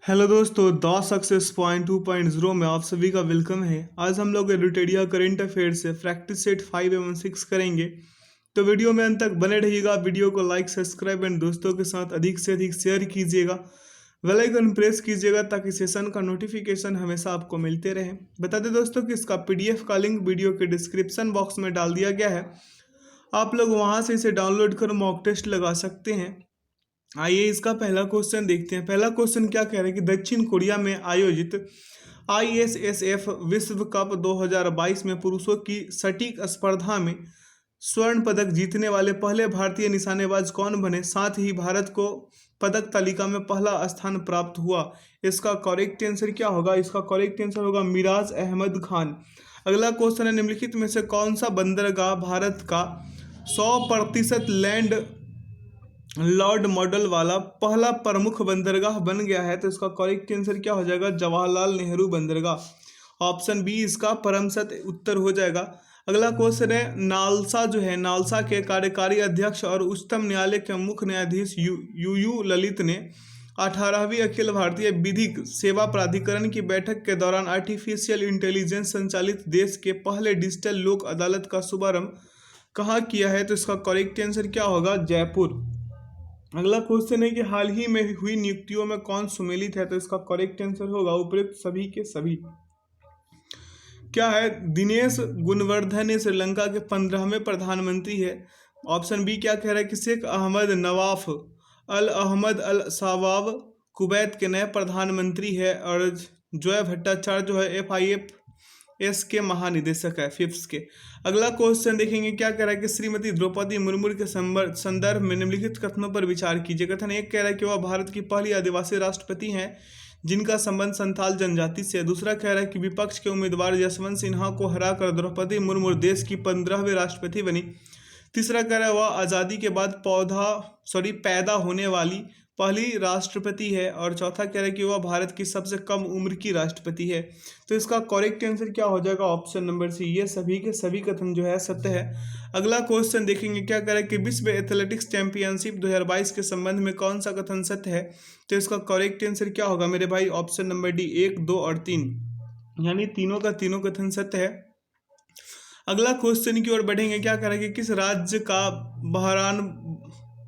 Hello दोस्तों, the success point 2.0 में आप सभी का वेलकम है। आज हम लोग एडिटेरिया करंट अफेयर से प्रैक्टिस सेट 5 एवं 6 करेंगे। तो वीडियो में अंत तक बने रहिएगा। वीडियो को लाइक, सब्सक्राइब एंड दोस्तों के साथ अधिक से अधिक शेयर कीजिएगा। बेल आइकन प्रेस कीजिएगा ताकि सेशन का नोटिफिकेशन हमेशा आपको मिलते रहे। बता दें दोस्तों कि इसका पीडीएफ का लिंक वीडियो के डिस्क्रिप्शन बॉक्स में डाल दिया गया है। आप लोग वहां से इसे डाउनलोड कर मॉक टेस्ट लगा सकते हैं। आइए इसका पहला क्वेश्चन देखते हैं। पहला क्वेश्चन क्या कह रहा है कि दक्षिण कोरिया में आयोजित आईएसएसएफ विश्व कप 2022 में पुरुषों की सटीक स्पर्धा में स्वर्ण पदक जीतने वाले पहले भारतीय निशानेबाज कौन बने, साथ ही भारत को पदक तालिका में पहला स्थान प्राप्त हुआ। इसका करेक्ट आंसर क्या होगा? इसका करेक्ट आंसर होगा मिराज अहमद खान। अगला क्वेश्चन है, निम्नलिखित में से कौन सा बंदरगाह भारत का 100% लैंड लॉर्ड मॉडल वाला पहला प्रमुख बंदरगाह बन गया है? तो इसका करेक्ट आंसर क्या हो जाएगा? जवाहरलाल नेहरू बंदरगाह। ऑप्शन बी इसका परम सत्य उत्तर हो जाएगा। अगला क्वेश्चन है, नालसा जो है, नालसा के कार्यकारी अध्यक्ष और उच्चतम न्यायालय के मुख्य न्यायाधीश यू ललित ने 18वीं अखिल भारतीय विधिक सेवा प्राधिकरण की बैठक के दौरान आर्टिफिशियल इंटेलिजेंस संचालित देश के पहले डिजिटल लोक अदालत का शुभारंभ कहाँ किया है? तो इसका करेक्ट आंसर क्या होगा? जयपुर। अगला क्वेश्चन है कि हाल ही में हुई नियुक्तियों में कौन सुमेलित है? तो इसका करेक्ट आंसर होगा उपयुक्त सभी के सभी। क्या है? दिनेश गुणवर्धन श्रीलंका के 15वें प्रधानमंत्री है। ऑप्शन बी क्या कह रहा है कि शेख अहमद नवाफ अल अहमद अल सवाब कुवैत के नए प्रधानमंत्री है। और जोया भट्टाचार्य जो है FIF के महानिदेशक है, फिफ्स के। अगला क्वेश्चन देखेंगे, क्या कह रहा है कि श्रीमती द्रौपदी मुर्मू के संदर्भ में निम्नलिखित कथनों पर विचार कीजिए। कथन एक कह रहा है कि वह भारत की पहली आदिवासी राष्ट्रपति हैं जिनका संबंध संथाल जनजाति से है। दूसरा कह रहा है कि विपक्ष के उम्मीदवार यशवंत सिन्हा को हराकर द्रौपदी मुर्मू देश की 15वीं राष्ट्रपति बनी। तीसरा कह रहा है वह आज़ादी के बाद पैदा होने वाली पहली राष्ट्रपति है। और चौथा कह रहा है कि वह भारत की सबसे कम उम्र की राष्ट्रपति है। तो इसका करेक्ट आंसर क्या हो जाएगा? Option number C. ये सभी के सभी कथन जो है सत्य है। अगला क्वेश्चन देखेंगे, क्या कह रहा है कि विश्व एथलेटिक्स चैंपियनशिप 2022 के संबंध में कौन सा कथन सत्य है? तो इसका करेक्ट आंसर क्या होगा मेरे भाई? ऑप्शन नंबर डी, 1, 2 और 3, यानी तीनों का तीनों कथन सत्य है। अगला क्वेश्चन की ओर बढ़ेंगे। क्या कह रहा है कि किस राज्य का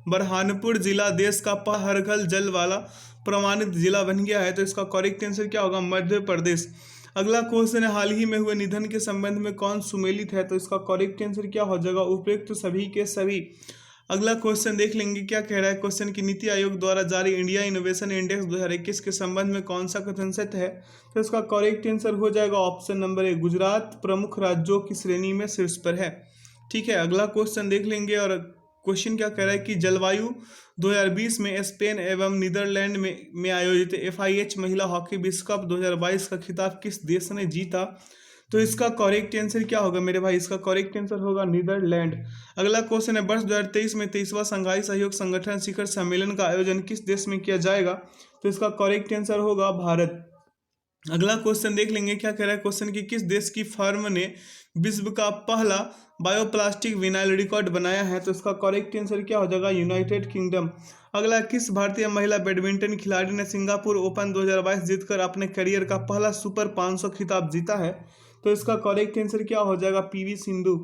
बरहानपुर जिला देश का हर घर जल वाला प्रमाणित जिला बन गया है? तो इसका करेक्ट आंसर क्या होगा? मध्य प्रदेश। अगला क्वेश्चन है, हाल ही में हुए निधन के संबंध में कौन सुमेलित है? तो इसका करेक्ट आंसर क्या हो जाएगा? उपयुक्त तो सभी के सभी। अगला क्वेश्चन देख लेंगे, क्या कह रहा है क्वेश्चन की नीति आयोग द्वारा जारी इंडिया इनोवेशन इंडेक्स 2021 के संबंध में कौन सा कथन सत्य है? तो इसका करेक्ट आंसर हो जाएगा ऑप्शन नंबर ए, गुजरात प्रमुख राज्यों की श्रेणी में शीर्ष पर है। ठीक है, अगला क्वेश्चन देख लेंगे। और क्वेश्चन क्या कह रहा है कि जलवायु 2020 में स्पेन एवं नीदरलैंड में आयोजित FIH महिला हॉकी विश्व कप 2022 का खिताब किस देश ने जीता? तो इसका करेक्ट आंसर क्या होगा मेरे भाई? इसका करेक्ट आंसर होगा नीदरलैंड। अगला क्वेश्चन है, वर्ष 2023 में 23वां संघाई सहयोग संगठन शिखर सम्मेलन का आयोजन किस देश में किया जाएगा? तो इसका करेक्ट आंसर होगा भारत। अगला क्वेश्चन देख लेंगे, क्या कह रहा है क्वेश्चन की किस देश की फर्म ने विश्व का पहला बायोप्लास्टिक विनाइल रिकॉर्ड बनाया है? तो इसका करेक्ट आंसर क्या हो जाएगा? United kingdom. अगला, किस भारतीय महिला बैडमिंटन खिलाड़ी ने सिंगापुर ओपन 2022 जीतकर अपने करियर का पहला सुपर 500 खिताब जीता है? तो इसका करेक्ट आंसर क्या हो जाएगा? PV सिंधु।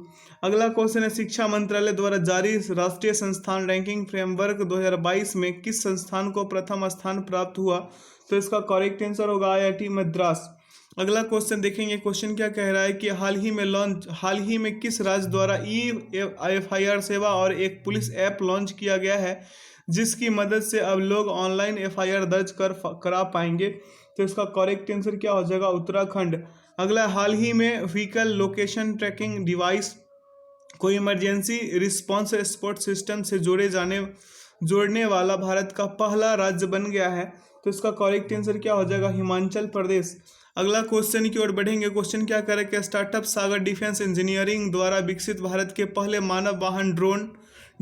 अगला क्वेश्चन है, शिक्षा मंत्रालय द्वारा जारी राष्ट्रीय संस्थान रैंकिंग फ्रेमवर्क 2022 में किस संस्थान को प्रथम स्थान प्राप्त हुआ? तो इसका करेक्ट आंसर होगा IIT मद्रास। अगला क्वेश्चन देखेंगे, क्वेश्चन क्या कह रहा है कि हाल ही में किस राज्य द्वारा FIR सेवा और एक पुलिस ऐप लॉन्च किया गया है जिसकी मदद से अब लोग ऑनलाइन FIR दर्ज करा पाएंगे? तो इसका करेक्ट आंसर क्या हो जाएगा? उत्तराखंड। अगला, हाल ही में व्हीकल लोकेशन ट्रैकिंग डिवाइस को इमरजेंसी रिस्पॉन्स सपोर्ट सिस्टम से जोड़ने वाला भारत का पहला राज्य बन गया है? तो इसका करेक्ट आंसर क्या हो जाएगा? हिमाचल प्रदेश। अगला क्वेश्चन की ओर बढ़ेंगे। क्वेश्चन क्या करे कि स्टार्टअप सागर डिफेंस इंजीनियरिंग द्वारा विकसित भारत के पहले मानव वाहन ड्रोन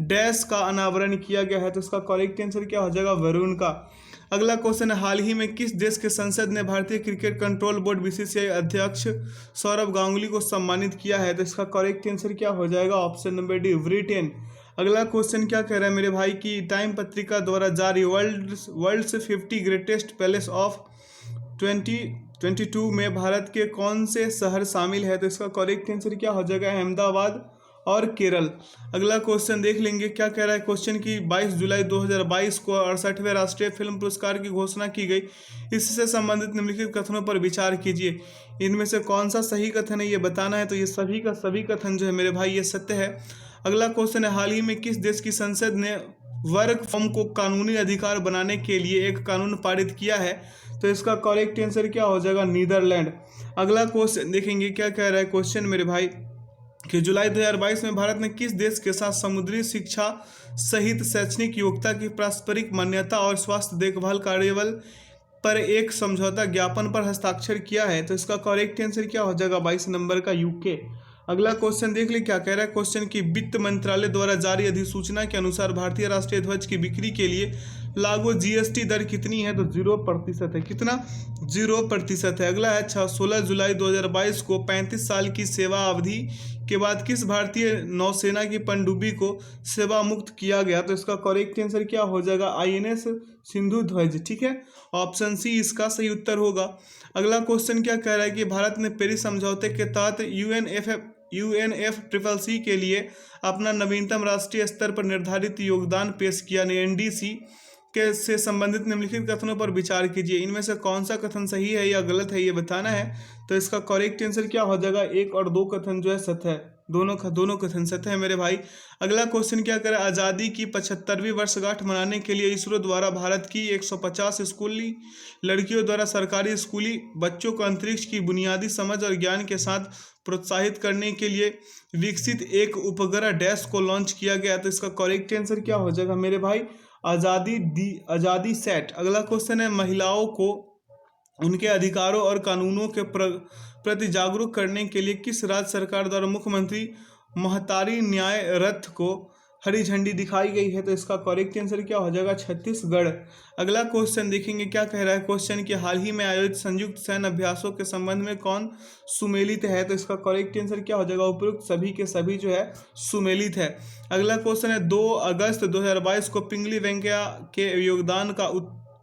डैश का अनावरण किया गया है? तो इसका करेक्ट आंसर क्या हो जाएगा? वरुण का। अगला क्वेश्चन है, हाल ही में किस देश के संसद ने भारतीय क्रिकेट कंट्रोल बोर्ड BCCI अध्यक्ष सौरभ गांगुली को सम्मानित किया है? तो इसका करेक्ट आंसर क्या हो जाएगा? Option number D, Britain. अगला क्वेश्चन क्या कह रहा है मेरे भाई कि टाइम पत्रिका द्वारा जारी वर्ल्ड्स 50 ग्रेटेस्ट पैलेस ऑफ 2022 में भारत के कौन से शहर शामिल है? तो इसका करेक्ट आंसर क्या हो जाएगा? अहमदाबाद और केरल। अगला क्वेश्चन देख लेंगे क्या कह रहा है क्वेश्चन की 22 जुलाई 2022 को 68वें राष्ट्रीय फिल्म पुरस्कार की घोषणा की गई। इससे संबंधित निम्नलिखित कथनों पर विचार कीजिए। इनमें से कौन सा सही कथन है ये बताना है। तो ये सभी का सभी कथन जो है मेरे भाई ये सत्य है। अगला क्वेश्चन है हाल ही में किस देश की संसद ने वर्क फ्रॉम को कानूनी अधिकार बनाने के लिए एक कानून पारित किया है? तो इसका करेक्ट आंसर क्या हो जाएगा? नीदरलैंड। अगला क्वेश्चन देखेंगे क्या कह रहा है क्वेश्चन मेरे भाई कि जुलाई 2022 में भारत ने किस देश के साथ समुद्री शिक्षा सहित शैक्षणिक योग्यता की पारस्परिक मान्यता और स्वास्थ्य देखभाल कार्यबल पर एक समझौता ज्ञापन पर हस्ताक्षर किया है? तो इसका करेक्ट आंसर क्या हो जाएगा? 22 नंबर का यूके। अगला क्वेश्चन देख ले क्या कह रहा है क्वेश्चन की वित्त मंत्रालय द्वारा जारी अधिसूचना के अनुसार भारतीय राष्ट्रीय ध्वज की बिक्री के लिए लागू जीएसटी दर कितनी है? तो 0% है। कितना? 0% है। अगला है 16 जुलाई 2022 को 35 साल की सेवा अवधि के बाद किस भारतीय नौसेना की पनडुब्बी को सेवा मुक्त किया गया? तो इसका करेक्ट आंसर क्या हो जाएगा? INS सिंधु ध्वज। ठीक है, ऑप्शन सी इसका सही उत्तर होगा। अगला क्वेश्चन क्या कह रहा है कि भारत ने पेरिस समझौते के तहत UNFCCC के लिए अपना नवीनतम राष्ट्रीय स्तर पर निर्धारित योगदान पेश किया। NDC के से संबंधित निम्नलिखित कथनों पर विचार कीजिए। इनमें से कौन सा कथन सही है या गलत है ये बताना है। तो इसका करेक्ट आंसर क्या हो जाएगा? 1 और 2 कथन जो है सत्य है। दोनों कथन सत्य है मेरे भाई। अगला क्वेश्चन क्या करें? आज़ादी की 75वीं वर्षगांठ मनाने के लिए इसरो द्वारा भारत की 150 स्कूली लड़कियों द्वारा सरकारी स्कूली बच्चों को अंतरिक्ष की बुनियादी समझ और ज्ञान के साथ प्रोत्साहित करने के लिए विकसित एक उपग्रह डैश को लॉन्च किया गया। तो इसका करेक्ट आंसर क्या हो जाएगा मेरे भाई? आज़ादी सेट। अगला क्वेश्चन है महिलाओं को उनके अधिकारों और कानूनों के प्रति जागरूक करने के लिए किस राज्य सरकार द्वारा मुख्यमंत्री महतारी न्याय रथ को हरी झंडी दिखाई गई है? तो इसका करेक्ट आंसर क्या हो जाएगा? छत्तीसगढ़। अगला क्वेश्चन देखेंगे क्या कह रहा है क्वेश्चन कि हाल ही में आयोजित संयुक्त सैन्य अभ्यासों के संबंध में कौन सुमेलित है? तो इसका करेक्ट आंसर क्या हो जाएगा? उपयुक्त सभी के सभी जो है सुमेलित है। अगला क्वेश्चन है 2 अगस्त 2022 को पिंगली वेंकैया के योगदान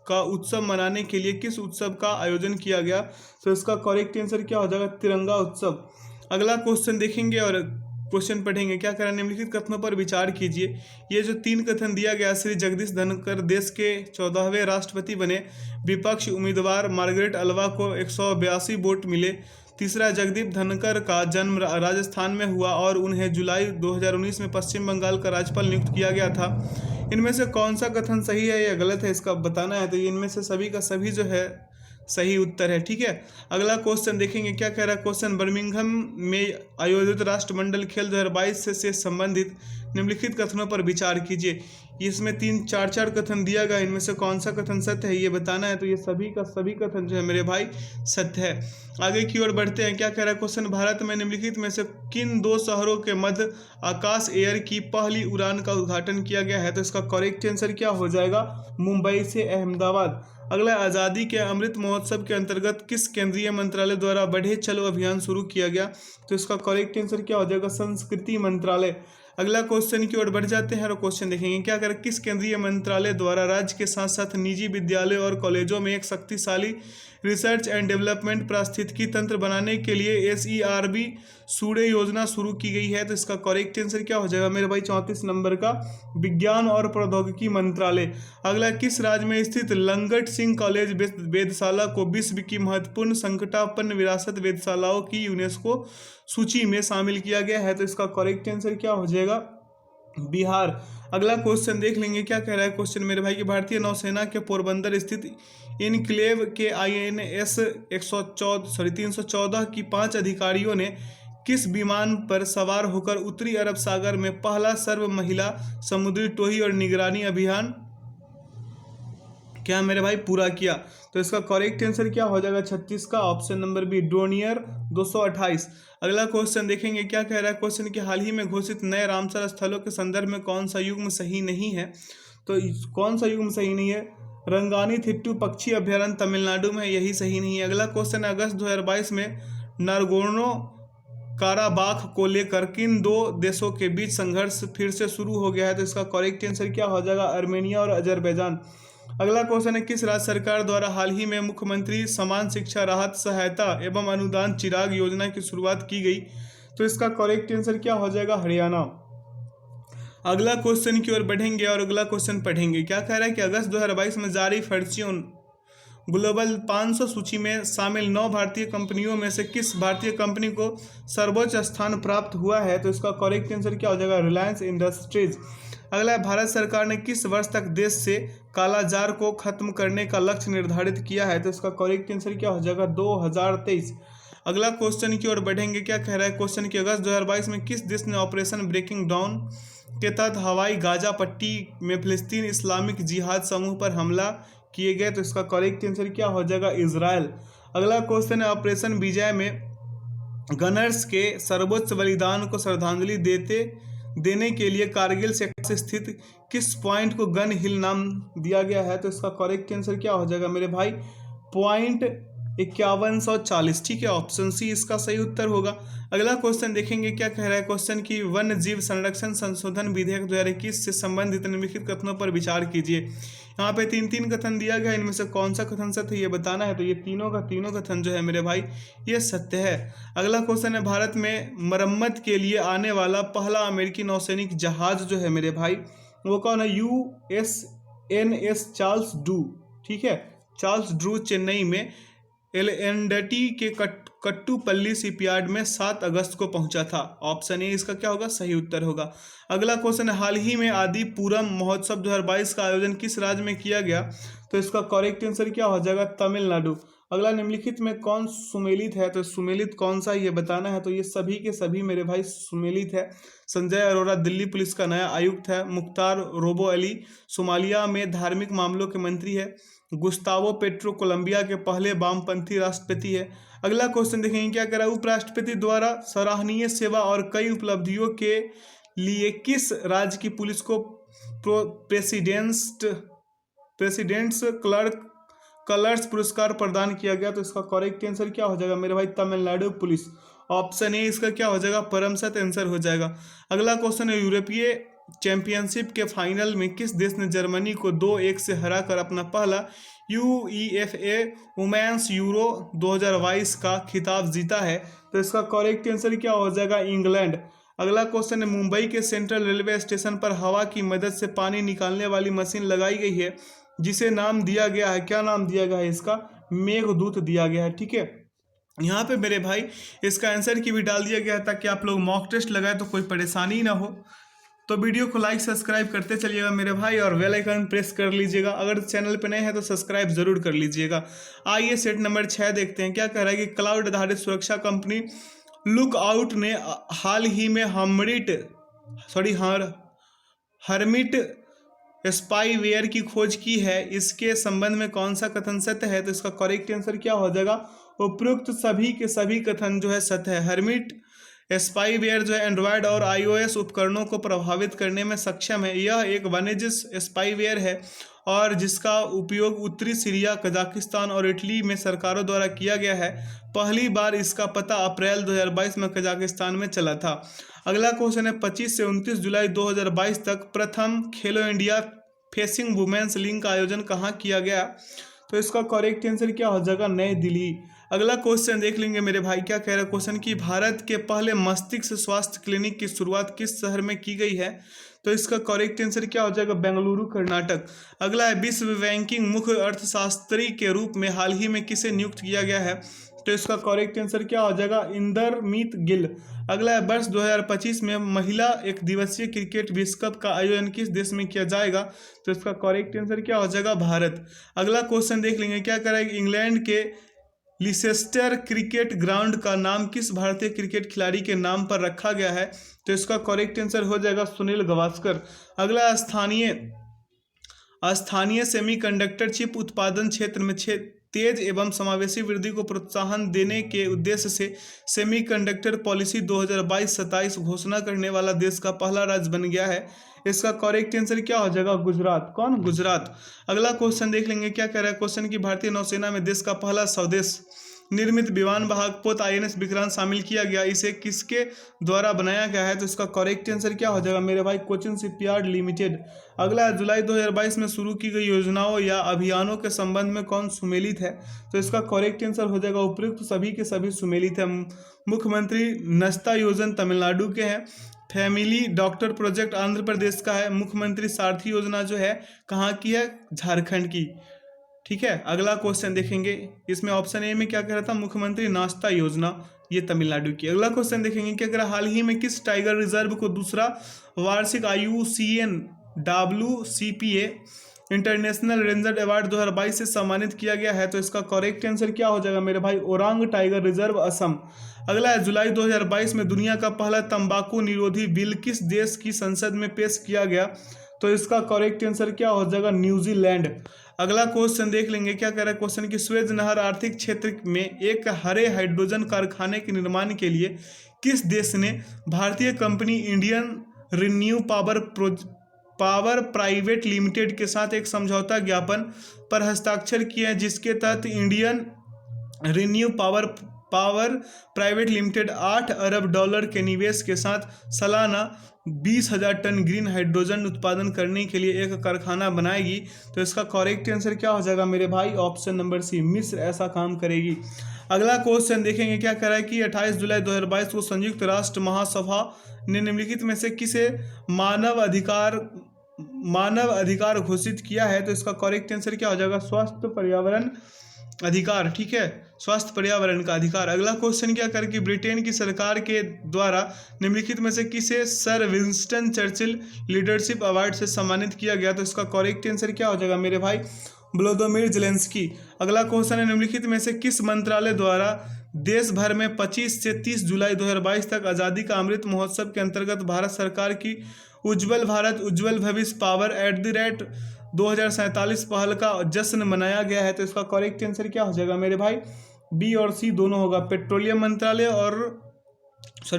का उत्सव मनाने के लिए किस उत्सव का आयोजन किया गया? तो इसका करेक्ट आंसर क्या हो जाएगा? तिरंगा उत्सव। अगला क्वेश्चन देखेंगे और क्वेश्चन पढ़ेंगे क्या करें? निम्नलिखित कथनों पर विचार कीजिए। ये जो 3 कथन दिया गया, श्री जगदीश धनखड़ देश के 14वें राष्ट्रपति बने। विपक्ष उम्मीदवार मार्गरेट अल्वा को 182 वोट मिले। तीसरा, जगदीप धनखड़ का जन्म राजस्थान में हुआ और उन्हें जुलाई 2019 में पश्चिम बंगाल का राज्यपाल नियुक्त किया गया था। इनमें से कौन सा कथन सही है या गलत है इसका बताना है। तो इनमें से सभी का सभी जो है सही उत्तर है। ठीक है, अगला क्वेश्चन देखेंगे क्या कह रहा है क्वेश्चन बर्मिंघम में आयोजित राष्ट्रमंडल खेल 2022 से संबंधित निम्नलिखित कथनों पर विचार कीजिए। इसमें 3-4 कथन दिया गया, इनमें से कौन सा कथन सत्य है ये बताना है। तो ये सभी का सभी कथन जो है मेरे भाई सत्य है। आगे की ओर बढ़ते हैं। क्या कह रहा है क्वेश्चन भारत में निम्नलिखित में से किन 2 शहरों के मध्य आकाश एयर की पहली उड़ान का उद्घाटन किया गया है? तो इसका करेक्ट आंसर क्या हो जाएगा? मुंबई से अहमदाबाद। अगला, आज़ादी के अमृत महोत्सव के अंतर्गत किस केंद्रीय मंत्रालय द्वारा बढ़े चलो अभियान शुरू किया गया? तो इसका करेक्ट आंसर क्या हो जाएगा? संस्कृति मंत्रालय। अगला क्वेश्चन की ओर बढ़ जाते हैं और क्वेश्चन देखेंगे क्या करें? किस केंद्रीय मंत्रालय द्वारा राज्य के साथ साथ निजी विद्यालय और कॉलेजों में एक शक्तिशाली रिसर्च एंड डेवलपमेंट पारिस्थितिकी तंत्र बनाने के लिए SERB सूर्य योजना शुरू की गई है? तो इसका करेक्ट आंसर क्या हो जाएगा मेरे भाई? 34 नंबर का विज्ञान और प्रौद्योगिकी मंत्रालय। अगला, किस राज्य में स्थित लंगट सिंह कॉलेज वेधशाला को विश्व की महत्वपूर्ण संकटापन्न विरासत वेधशालाओं की यूनेस्को सूची में शामिल किया गया है? तो इसका करेक्ट आंसर क्या हो जाएगा? बिहार। अगला क्वेश्चन देख लेंगे क्या कह रहा है क्वेश्चन मेरे भाई कि भारतीय नौसेना के पोरबंदर स्थित इनक्लेव के INS 314 की 5 अधिकारियों ने किस विमान पर सवार होकर उत्तरी अरब सागर में पहला सर्व महिला समुद्री टोही और निगरानी अभियान क्या मेरे भाई पूरा किया? तो इसका करेक्ट आंसर क्या हो जाएगा? 36 का ऑप्शन नंबर बी, डोनियर 228। अगला क्वेश्चन देखेंगे क्या कह रहा है क्वेश्चन कि हाल ही में घोषित नए रामसर स्थलों के संदर्भ में कौन सा युग्म सही नहीं है? तो कौन सा युग्म सही नहीं है? रंगानी-थिट्टू पक्षी अभ्यारण्य तमिलनाडु में, यही सही नहीं है। अगला क्वेश्चन, अगस्त 2022 में नारगोनो काराबाख को लेकर किन दो देशों के बीच संघर्ष फिर से शुरू हो गया है? तो इसका करेक्ट आंसर क्या हो जाएगा? आर्मेनिया और अजरबैजान। अगला क्वेश्चन है, किस राज्य सरकार द्वारा हाल ही में मुख्यमंत्री समान शिक्षा राहत सहायता एवं अनुदान चिराग योजना की शुरुआत की गई? तो इसका करेक्ट आंसर क्या हो जाएगा? हरियाणा। अगला क्वेश्चन की ओर बढ़ेंगे और अगला क्वेश्चन पढ़ेंगे। क्या कह रहा है कि अगस्त 2022 में जारी फॉर्च्यून ग्लोबल 500 सूची में शामिल 9 भारतीय कंपनियों में से किस भारतीय कंपनी को सर्वोच्च स्थान प्राप्त हुआ है? तो इसका करेक्ट आंसर क्या हो जाएगा? रिलायंस इंडस्ट्रीज। अगला, भारत सरकार ने किस वर्ष तक देश से कालाजार को खत्म करने का लक्ष्य निर्धारित किया है? तो इसका करेक्ट आंसर क्या हो जाएगा? 2023। अगला क्वेश्चन की ओर बढ़ेंगे। क्या कह रहा है क्वेश्चन कि अगस्त 2022 में किस देश ने ऑपरेशन ब्रेकिंग डाउन के तहत हवाई गाजा पट्टी में फिलिस्तीन इस्लामिक जिहाद समूह पर हमला किए गए? तो इसका करेक्ट आंसर क्या हो जाएगा? इजराइल। अगला क्वेश्चन है, ऑपरेशन विजय में गनर्स के सर्वोच्च बलिदान को श्रद्धांजलि देने के लिए कारगिल सेक्टर से स्थित किस पॉइंट को गन हिल नाम दिया गया है? तो इसका करेक्ट आंसर क्या हो जाएगा मेरे भाई? पॉइंट 5140। ठीक है, ऑप्शन सी इसका सही उत्तर होगा। अगला क्वेश्चन देखेंगे। क्या कह रहा है क्वेश्चन की वन्य जीव संरक्षण संशोधन विधेयक 2021 से संबंधित निम्नलिखित कथनों पर विचार कीजिए। यहाँ पे तीन कथन दिया गया है, इनमें से कौन सा कथन सत्य है ये बताना है। तो ये तीनों का तीनों कथन जो है मेरे भाई ये सत्य है। अगला क्वेश्चन है, भारत में मरम्मत के लिए आने वाला पहला अमेरिकी नौसैनिक जहाज जो है मेरे भाई वो कौन है? USNS Charles Drew. ठीक है, चार्ल्स ड्रू चेन्नई में एल&टी के कट्टुपल्ली शिपयार्ड में 7 अगस्त को पहुंचा था। ऑप्शन ए इसका क्या होगा? सही उत्तर होगा। अगला क्वेश्चन है, हाल ही में आदिपुरम महोत्सव 2022 का आयोजन किस राज्य में किया गया? तो इसका करेक्ट आंसर क्या हो जाएगा? तमिलनाडु। अगला, निम्नलिखित में कौन सुमेलित है? तो सुमेलित कौन सा ये बताना है। तो ये सभी के सभी मेरे भाई सुमेलित है। संजय अरोरा दिल्ली पुलिस का नया आयुक्त है। मुख्तार रोबो अली सोमालिया में धार्मिक मामलों के मंत्री है। गुस्तावो पेट्रो कोलंबिया के पहले वामपंथी राष्ट्रपति है। अगला क्वेश्चन देखेंगे। क्या कह रहा है, उपराष्ट्रपति द्वारा सराहनीय सेवा और कई उपलब्धियों के लिए किस राज्य की पुलिस को प्रेसिडेंट्स कलर्स पुरस्कार प्रदान किया गया? तो इसका करेक्ट आंसर क्या हो जाएगा मेरे भाई? तमिलनाडु पुलिस। ऑप्शन ए इसका क्या हो जाएगा? परमसत आंसर हो जाएगा। अगला क्वेश्चन है, यूरोपीय चैंपियनशिप के फाइनल में किस देश ने जर्मनी को 2-1 से हराकर अपना पहला UEFA वुमेन्स यूरो 2022 का खिताब जीता है? तो इसका करेक्ट आंसर क्या हो जाएगा? इंग्लैंड। अगला क्वेश्चन है, मुंबई के सेंट्रल रेलवे स्टेशन पर हवा की मदद से पानी निकालने वाली मशीन लगाई गई है जिसे नाम दिया गया है, क्या नाम दिया गया है इसका? मेघदूत दिया गया है। ठीक है, यहाँ पे मेरे भाई इसका आंसर की भी डाल दिया गया है ताकि आप लोग मॉक टेस्ट लगाए तो कोई परेशानी ना हो। तो वीडियो को लाइक सब्सक्राइब करते चलिएगा मेरे भाई और बेल आइकन प्रेस कर लीजिएगा। अगर चैनल पे नए हैं तो सब्सक्राइब जरूर कर लीजिएगा। आइए सेट नंबर 6 देखते हैं। क्या कह रहा है कि क्लाउड आधारित सुरक्षा कंपनी लुकआउट ने हाल ही में हर्मिट स्पाईवेयर की खोज की है। इसके संबंध में कौन सा कथन सत्य है? तो इसका करेक्ट आंसर क्या हो जाएगा? उपरोक्त सभी के सभी कथन जो है सत्य है। हर्मिट स्पाईवेयर जो है एंड्रॉयड और iOS उपकरणों को प्रभावित करने में सक्षम है। यह एक वाणिज्यिक स्पाईवेयर है और जिसका उपयोग उत्तरी सीरिया, कजाकिस्तान और इटली में सरकारों द्वारा किया गया है। पहली बार इसका पता अप्रैल 2022 में कजाकिस्तान में चला था। अगला क्वेश्चन है, 25 से 29 जुलाई 2022 तक प्रथम खेलो इंडिया फेसिंग वुमेन्स लीग का आयोजन कहाँ किया गया? तो इसका करेक्ट आंसर क्या हो जाएगा? नई दिल्ली। अगला क्वेश्चन देख लेंगे मेरे भाई। क्या कह रहा है क्वेश्चन कि भारत के पहले मस्तिष्क स्वास्थ्य क्लिनिक की शुरुआत किस शहर में की गई है? तो इसका करेक्ट आंसर क्या हो जाएगा? बेंगलुरु, कर्नाटक। अगला है, विश्व बैंकिंग मुख्य अर्थशास्त्री के रूप में हाल ही में किसे नियुक्त किया गया है? तो इसका करेक्ट आंसर क्या हो जाएगा? इंदरमीत गिल। अगला है, वर्ष 2025 में महिला एक दिवसीय क्रिकेट विश्व कप का आयोजन किस देश में किया जाएगा? तो इसका करेक्ट आंसर क्या हो जाएगा? भारत। अगला क्वेश्चन देख लेंगे। क्या कह रहा है, इंग्लैंड के लिसेस्टर क्रिकेट ग्राउंड का नाम किस भारतीय क्रिकेट खिलाड़ी के नाम पर रखा गया है? तो इसका करेक्ट आंसर हो जाएगा सुनील गावस्कर। अगला, स्थानीय सेमीकंडक्टर चिप उत्पादन क्षेत्र में तेज एवं समावेशी वृद्धि को प्रोत्साहन देने के उद्देश्य से सेमीकंडक्टर पॉलिसी 2022-27 घोषणा करने वाला देश का पहला राज्य बन गया है। इसका करेक्ट आंसर क्या हो जाएगा? गुजरात। कौन? गुजरात। अगला क्वेश्चन देख लेंगे। क्या कह रहा है क्वेश्चन की भारतीय नौसेना में देश का पहला स्वदेश निर्मित विमान वाहक पोत INS विक्रांत शामिल किया गया, इसे किसके द्वारा बनाया गया है? तो इसका करेक्ट आंसर क्या हो जाएगा मेरे भाई? Cochin shipyard limited. अगला है, जुलाई 2022 में शुरू की गई योजनाओं या अभियानों के संबंध में कौन सुमेलित है? तो इसका करेक्ट आंसर हो जाएगा उपयुक्त सभी के सभी सुमेलित है। मुख्यमंत्री नस्ता योजना तमिलनाडु के हैं। Family doctor project Andhra Pradesh का है। मुख्यमंत्री सारथी योजना जो है कहाँ की है? झारखंड की। ठीक है, अगला क्वेश्चन देखेंगे, इसमें ऑप्शन ए में क्या कह रहा था? मुख्यमंत्री नाश्ता योजना, ये तमिलनाडु की। अगला क्वेश्चन देखेंगे, क्या कह रहा, हाल ही में किस टाइगर रिजर्व को दूसरा वार्षिक IUCN WCPA international ranger award 2022 से सम्मानित किया गया है? तो इसका करेक्ट आंसर क्या हो जाएगा मेरे भाई? Orang tiger reserve, Assam. अगला है, जुलाई 2022 में दुनिया का पहला तंबाकू निरोधी बिल किस देश की संसद में पेश किया गया? तो इसका करेक्ट आंसर क्या हो जाएगा? न्यूजीलैंड। अगला क्वेश्चन देख लेंगे, क्या कह रहा है क्वेश्चन की स्वेज नहर आर्थिक क्षेत्र में एक हरे हाइड्रोजन कारखाने के निर्माण के लिए किस देश ने भारतीय company Indian renew power private limited के साथ एक समझौता ज्ञापन पर हस्ताक्षर किए हैं, जिसके तहत Indian renew power private limited $8 अरब के निवेश के साथ सालाना 20,000 टन ग्रीन हाइड्रोजन उत्पादन करने के लिए एक कारखाना बनाएगी? तो इसका करेक्ट आंसर क्या हो जाएगा मेरे भाई? ऑप्शन नंबर सी, मिस्र ऐसा काम करेगी। अगला क्वेश्चन देखेंगे, क्या कह रहा है कि 28 जुलाई 2022 को संयुक्त राष्ट्र महासभा ने निम्नलिखित में से किसे मानव अधिकार घोषित किया है? तो इसका करेक्ट आंसर क्या हो जाएगा? स्वास्थ्य पर्यावरण अधिकार। ठीक है, स्वास्थ्य पर्यावरण का अधिकार। अगला क्वेश्चन क्या कर कि ब्रिटेन की सरकार के द्वारा निम्नलिखित में से किसे sir Winston Churchill leadership award से सम्मानित किया गया? तो इसका करेक्ट आंसर क्या हो जाएगा मेरे भाई? Vladimir Zelensky. अगला क्वेश्चन है, निम्नलिखित में से किस मंत्रालय द्वारा देश भर में 25 से 30 जुलाई 2022 तक आज़ादी का अमृत महोत्सव के अंतर्गत भारत सरकार की उज्ज्वल भारत उज्ज्वल भविष्य पावर @ 2047 पहल का जश्न मनाया गया है? तो इसका करेक्ट आंसर क्या हो जाएगा मेरे भाई? बी और सी दोनों होगा। पेट्रोलियम मंत्रालय और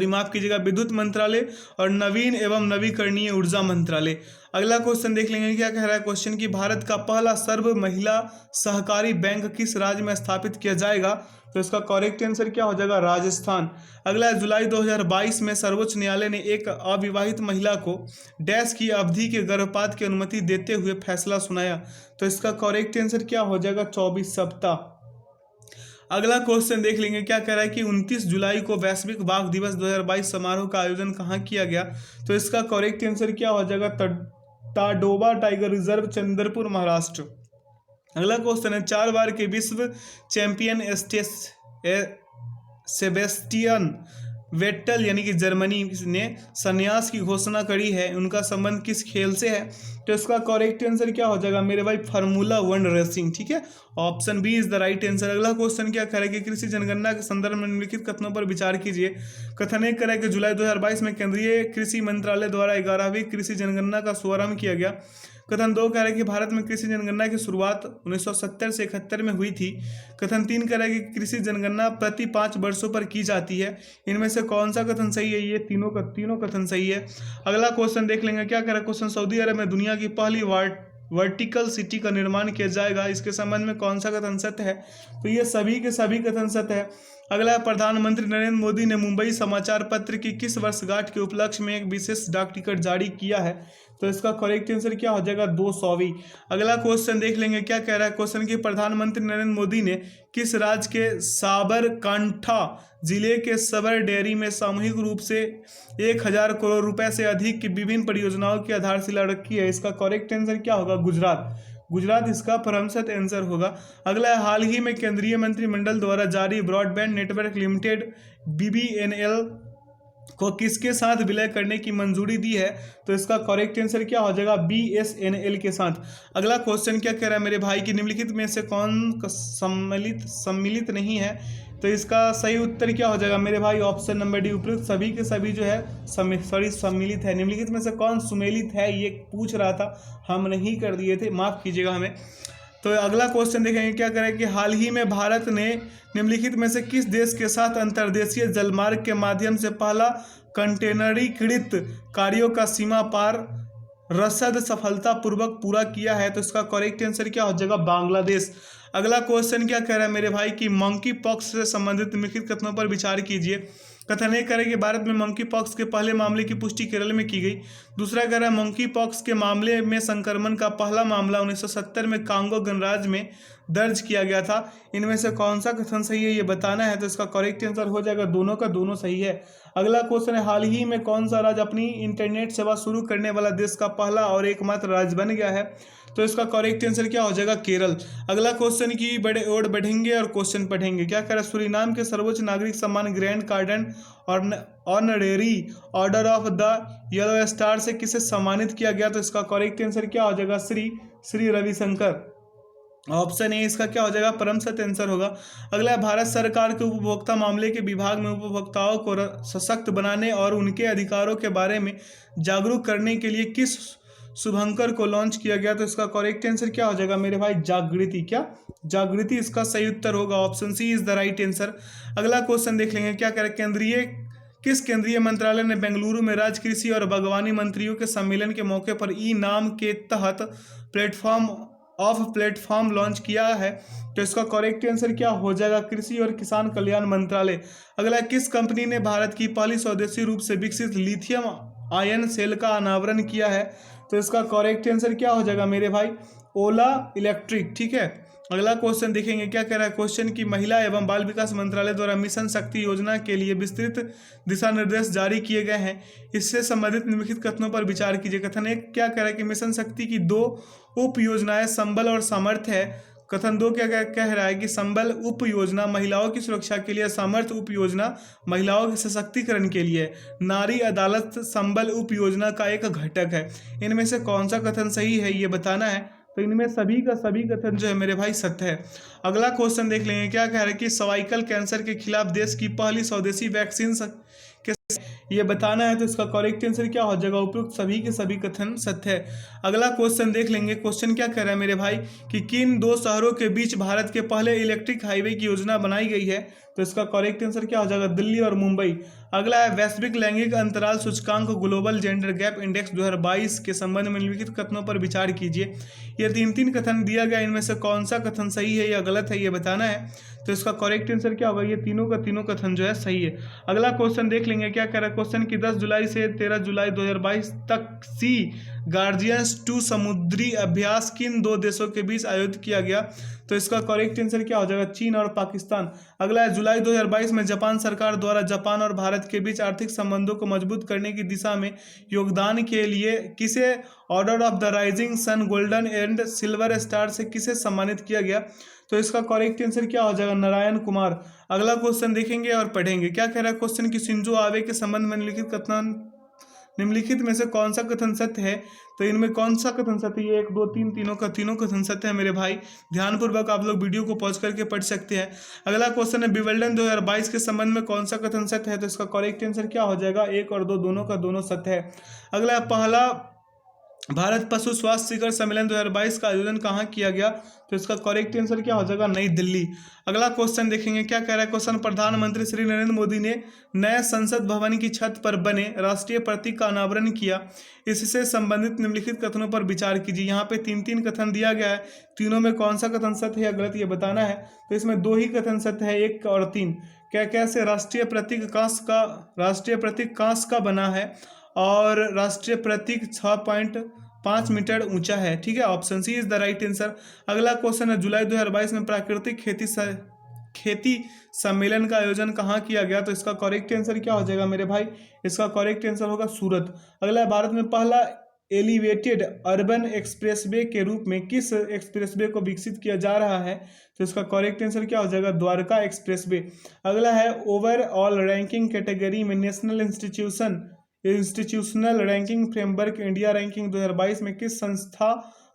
माफ कीजिएगा, विद्युत मंत्रालय और नवीन एवं नवीकरणीय ऊर्जा मंत्रालय। अगला क्वेश्चन देख लेंगे, क्या कह रहा है क्वेश्चन की भारत का पहला सर्व महिला सहकारी बैंक किस राज्य में स्थापित किया जाएगा? तो इसका करेक्ट आंसर क्या हो जाएगा? राजस्थान। अगला है, जुलाई 2022 में सर्वोच्च न्यायालय ने एक अविवाहित महिला को डैश की अवधि के गर्भपात की अनुमति देते हुए फैसला सुनाया? तो इसका करेक्ट आंसर क्या हो जाएगा? 24 सप्ताह। अगला क्वेश्चन देख लेंगे, क्या कह रहा है कि 29 जुलाई को वैश्विक बाघ दिवस 2022 समारोह का आयोजन कहाँ किया गया? तो इसका करेक्ट आंसर क्या हो जाएगा? Tadoba tiger reserve, Chandrapur, Maharashtra. अगला क्वेश्चन है, 4 बार के विश्व चैंपियन सेबेस्टियन वेट्टल यानी कि जर्मनी ने संन्यास की घोषणा करी है, उनका संबंध किस खेल से है? तो इसका करेक्ट आंसर क्या हो जाएगा मेरे भाई? Formula 1 racing. ठीक है, option B is the right answer. अगला क्वेश्चन क्या करेगा? कृषि जनगणना के संदर्भ में निम्नलिखित कथनों पर विचार कीजिए। कथन एक करें कि जुलाई 2022 में केंद्रीय कृषि मंत्रालय द्वारा 11वीं कृषि जनगणना का शुभारंभ किया गया। कथन 2 कह रहा है कि भारत में कृषि जनगणना की शुरुआत 1970 से 71 में हुई थी। कथन 3 कह रहा है कि कृषि जनगणना प्रति 5 वर्षों पर की जाती है। इनमें से कौन सा कथन सही है? ये तीनों कथन सही है। अगला क्वेश्चन देख लेंगे, क्या कह रहा है क्वेश्चन, सऊदी अरब में दुनिया की पहली वर्टिकल सिटी का निर्माण किया जाएगा, इसके संबंध में कौन सा कथन सत्य है? तो ये सभी के सभी कथन सत्य है। अगला, प्रधानमंत्री नरेंद्र मोदी ने मुंबई समाचार पत्र की किस वर्षगांठ के उपलक्ष्य में एक विशेष डाक टिकट जारी किया है? तो इसका करेक्ट आंसर क्या हो जाएगा? 200वीं। अगला क्वेश्चन देख लेंगे, क्या कह रहा है क्वेश्चन की प्रधानमंत्री नरेंद्र मोदी ने किस राज्य के साबरकांठा जिले के सबर डेयरी में सामूहिक रूप से 1000 करोड़ रुपए से अधिक की विभिन्न परियोजनाओं की आधारशिला रखी है? इसका करेक्ट आंसर क्या होगा? गुजरात इसका परमसत आंसर होगा। अगला है, हाल ही में केंद्रीय मंत्रिमंडल द्वारा जारी ब्रॉडबैंड नेटवर्क लिमिटेड BBNL को किसके साथ विलय करने की मंजूरी दी है? तो इसका करेक्ट आंसर क्या हो जाएगा? BSNL के साथ। अगला क्वेश्चन क्या कह रहा है मेरे भाई की निम्नलिखित में से कौन सम्मिलित नहीं है? तो इसका सही उत्तर क्या हो जाएगा मेरे भाई? ऑप्शन नंबर डी, उपयुक्त सभी के सभी जो है सम्मिलित है। निम्नलिखित में से कौन सुमेलित है ये पूछ रहा था, हम नहीं कर दिए थे, माफ कीजिएगा हमें। तो अगला क्वेश्चन देखेंगे, क्या करें कि हाल ही में भारत ने निम्नलिखित में से किस देश के साथ अंतर्देशीय जलमार्ग के माध्यम से पहला कंटेनरीकृत कार्यों का सीमा पार रसद सफलतापूर्वक पूरा किया है? तो इसका करेक्ट आंसर क्या हो जाएगा? बांग्लादेश। अगला क्वेश्चन क्या कह रहा है मेरे भाई कि मंकी पॉक्स से संबंधित निम्नलिखित कथनों पर विचार कीजिए। कथन एक कह रहा है कि भारत में मंकी पॉक्स के पहले मामले की पुष्टि केरल में की गई। दूसरा कह रहा है मंकी पॉक्स के मामले में संक्रमण का पहला मामला 1970 में कांगो गणराज्य में दर्ज किया गया था। इनमें से कौन सा कथन सही है ये बताना है, तो इसका करेक्ट आंसर हो जाएगा दोनों का दोनों सही है। अगला क्वेश्चन है हाल ही में कौन सा राज्य अपनी इंटरनेट सेवा शुरू करने वाला देश का पहला और एकमात्र राज्य बन गया है, तो इसका करेक्ट आंसर क्या हो जाएगा केरल। अगला क्वेश्चन की बड़े और बढ़ेंगे और क्वेश्चन पढ़ेंगे। क्या कह रहा है सूरीनाम के सर्वोच्च नागरिक सम्मान ग्रैंड कार्डन honorary order of the yellow star से किसे सम्मानित किया गया, तो इसका करेक्ट आंसर क्या हो जाएगा श्री रविशंकर। ऑप्शन ए इसका क्या हो जाएगा परम सत्य आंसर होगा। अगला है भारत सरकार के उपभोक्ता मामले के विभाग में उपभोक्ताओं को सशक्त बनाने और उनके अधिकारों के बारे में जागरूक करने के लिए किस शुभंकर को लॉन्च किया गया, तो इसका करेक्ट आंसर क्या हो जाएगा मेरे भाई जागृति। क्या जागृति इसका सही उत्तर होगा, option C is the right answer. अगला क्वेश्चन देख लेंगे। क्या कह रहे हैं किस केंद्रीय मंत्रालय ने बेंगलुरु में राज्य कृषि और बागवानी मंत्रियों के सम्मेलन के मौके पर ई नाम के तहत प्लेटफॉर्म लॉन्च किया है, तो इसका करेक्ट आंसर क्या हो जाएगा कृषि और किसान कल्याण मंत्रालय। अगला किस कंपनी ने भारत की पहली स्वदेशी रूप से विकसित लिथियम आयन सेल का अनावरण किया है, तो इसका करेक्ट आंसर क्या हो जाएगा मेरे भाई ओला इलेक्ट्रिक। ठीक है, अगला क्वेश्चन देखेंगे। क्या कह रहा है क्वेश्चन की महिला एवं बाल विकास मंत्रालय द्वारा मिशन शक्ति योजना के लिए विस्तृत दिशा निर्देश जारी किए गए हैं, इससे संबंधित निम्नलिखित कथनों पर विचार कीजिए। कथन एक क्या कह रहा है कि मिशन शक्ति की दो उप योजनाएं संबल और सामर्थ्य है। कथन दो क्या कह रहा है कि संबल उप योजना महिलाओं की सुरक्षा के लिए, सामर्थ्य उप योजना महिलाओं के सशक्तिकरण के लिए, नारी अदालत संबल उप योजना का एक घटक है। इनमें से कौन सा कथन सही है ये बताना है, तो इनमें सभी का सभी कथन जो है मेरे भाई सत्य है। अगला क्वेश्चन देख लेंगे। क्या कह रहा है कि सर्वाइकल कैंसर के खिलाफ देश की पहली स्वदेशी वैक्सीन ये बताना है, तो इसका करेक्ट आंसर क्या हो जाएगा उपयुक्त सभी के सभी कथन सत्य है। अगला क्वेश्चन देख लेंगे। क्वेश्चन क्या कह रहा है मेरे भाई कि किन दो शहरों के बीच भारत के पहले इलेक्ट्रिक हाईवे की योजना बनाई गई है, तो इसका करेक्ट आंसर क्या हो जाएगा दिल्ली और मुंबई। अगला है वैश्विक लैंगिक अंतराल सूचकांक ग्लोबल जेंडर गैप इंडेक्स 2022 के संबंध में निम्नलिखित कथनों पर विचार कीजिए। ये तीन कथन दिया गया, इनमें से कौन सा कथन सही है या गलत है ये बताना है, तो इसका करेक्ट आंसर क्या होगा ये तीनों का तीनों कथन जो है सही है। अगला क्वेश्चन देख लेंगे। क्या कह रहा है क्वेश्चन की 10 जुलाई से 13 जुलाई 2022 तक सी गार्जियंस 2 समुद्री अभ्यास किन दो देशों के बीच आयोजित किया गया, तो इसका करेक्ट आंसर क्या हो जाएगा चीन और पाकिस्तान। अगला है जुलाई 2022 में जापान सरकार द्वारा जापान और भारत के बीच आर्थिक संबंधों को मजबूत करने की दिशा में योगदान के लिए किसे order of the rising sun golden and silver star से किसे सम्मानित किया गया, तो इसका करेक्ट आंसर क्या हो जाएगा नारायण कुमार। अगला क्वेश्चन देखेंगे और पढ़ेंगे। क्या कह रहा है क्वेश्चन की शिंजो आबे के संबंध में निम्नलिखित में से कौन सा कथन सत्य है, तो इनमें कौन सा कथन सत्य है, 1 2 3 तीनों का तीनों कथन सत्य है मेरे भाई। ध्यानपूर्वक आप लोग वीडियो को पॉज करके पढ़ सकते हैं। अगला क्वेश्चन है विंबलडन 2022 के संबंध में कौन सा कथन सत्य है, तो इसका करेक्ट आंसर क्या हो जाएगा 1 और 2 दोनों का दोनों सत्य है। अगला पहला भारत पशु स्वास्थ्य शिखर सम्मेलन 2022 का आयोजन कहाँ किया गया, तो इसका करेक्ट आंसर क्या हो जाएगा नई दिल्ली। अगला क्वेश्चन देखेंगे। क्या कह रहा है क्वेश्चन प्रधानमंत्री श्री नरेंद्र मोदी ने नए संसद भवन की छत पर बने राष्ट्रीय प्रतीक का अनावरण किया, इससे संबंधित निम्नलिखित कथनों पर विचार कीजिए। यहाँ पे 3 कथन दिया गया है, तीनों में कौन सा कथन सत्य है या गलत ये बताना है, तो इसमें 2 ही कथन सत्य है 1 और 3। कैसे राष्ट्रीय प्रतीक कांस का बना है और राष्ट्रीय प्रतीक 6.5 मीटर ऊंचा है। ठीक है, option C is the right answer. अगला क्वेश्चन है जुलाई 2022 में प्राकृतिक खेती सम्मेलन का आयोजन कहाँ किया गया, तो इसका करेक्ट आंसर क्या हो जाएगा मेरे भाई, इसका करेक्ट आंसर होगा सूरत। अगला है भारत में पहला एलिवेटेड अर्बन एक्सप्रेसवे के रूप में किस एक्सप्रेसवे को विकसित किया जा रहा है, तो इसका करेक्ट आंसर क्या हो जाएगा द्वारका एक्सप्रेसवे। अगला है ओवरऑल रैंकिंग कैटेगरी में national institutional ranking framework India ranking 2022 में किस संस्था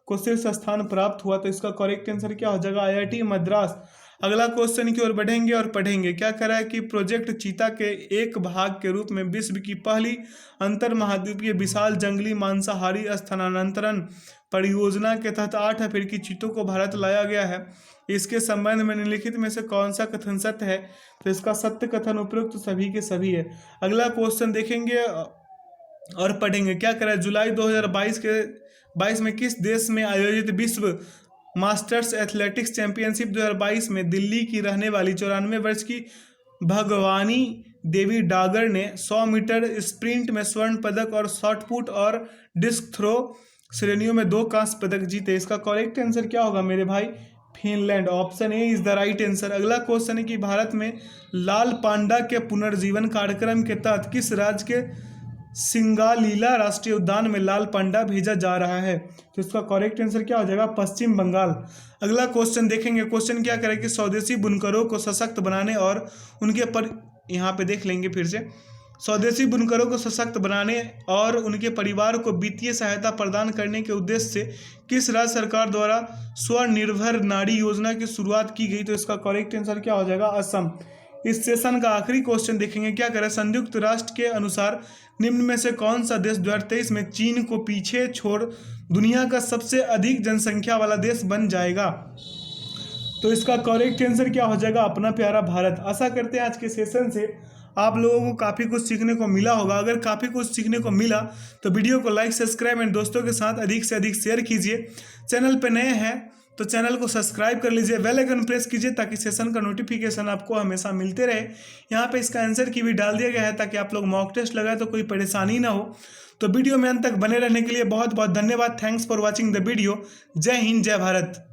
को शीर्ष स्थान प्राप्त हुआ, तो इसका करेक्ट आंसर क्या हो जाएगा IIT मद्रास। अगला क्वेश्चन की ओर बढ़ेंगे और पढ़ेंगे। क्या कह रहा है कि प्रोजेक्ट चीता के एक भाग के रूप में विश्व की पहली अंतर महाद्वीपीय विशाल जंगली मांसाहारी स्थानांतरण परियोजना के तहत 8 अफ्रीकी चीतों को भारत लाया गया है, इसके संबंध में निम्नलिखित में से कौन सा कथन सत्य है, तो इसका सत्य कथन उपयुक्त सभी के सभी है। अगला क्वेश्चन देखेंगे और पढ़ेंगे। क्या कह रहा है जुलाई 2022 में किस देश में आयोजित विश्व मास्टर्स एथलेटिक्स चैंपियनशिप 2022 में दिल्ली की रहने वाली 94 वर्ष की भगवानी देवी डागर ने 100 मीटर स्प्रिंट में स्वर्ण पदक और शॉट पुट और डिस्क थ्रो श्रेणियों में 2 कांस्य पदक जीते। इसका करेक्ट आंसर क्या होगा मेरे भाई? Finland. Option A is the right answer. अगला क्वेश्चन है कि भारत में लाल पांडा के पुनर्जीवन कार्यक्रम के तहत किस राज्य के सिंगालीला राष्ट्रीय उद्यान में लाल पांडा भेजा जा रहा है? तो इसका करेक्ट आंसर क्या हो जाएगा? पश्चिम बंगाल। अगला क्वेश्चन देखेंगे। क्वेश्चन क्या करें कि स्वदेशी बुनकरों को सशक्त बनाने और उनके यहाँ पे देख लेंगे फिर से। स्वदेशी बुनकरों को सशक्त बनाने और उनके परिवार को वित्तीय सहायता प्रदान करने के उद्देश्य से किस राज्य सरकार द्वारा स्वनिर्भर नारी योजना की शुरुआत की गई? तो इसका करेक्ट आंसर क्या हो जाएगा? असम। इस सेशन का आखिरी क्वेश्चन देखेंगे। क्या करें? संयुक्त राष्ट्र के अनुसार निम्न में से कौन सा देश 2023 में चीन को पीछे छोड़ दुनिया का सबसे अधिक जनसंख्या वाला देश बन जाएगा? तो इसका करेक्ट आंसर क्या हो जाएगा? अपना प्यारा भारत। आशा करते हैं आज के सेशन से आप लोगों को काफ़ी कुछ सीखने को मिला होगा। अगर काफ़ी कुछ सीखने को मिला तो वीडियो को लाइक, सब्सक्राइब एंड दोस्तों के साथ अधिक से अधिक शेयर कीजिए। चैनल पे नए हैं तो चैनल को सब्सक्राइब कर लीजिए, बेल आइकन प्रेस कीजिए ताकि सेशन का नोटिफिकेशन आपको हमेशा मिलते रहे। यहाँ पे इसका आंसर की भी डाल दिया गया है ताकि आप लोग मॉक टेस्ट लगाए तो कोई परेशानी ना हो। तो वीडियो में अंत तक बने रहने के लिए बहुत बहुत धन्यवाद। Thanks for watching the video. जय हिंद, जय भारत।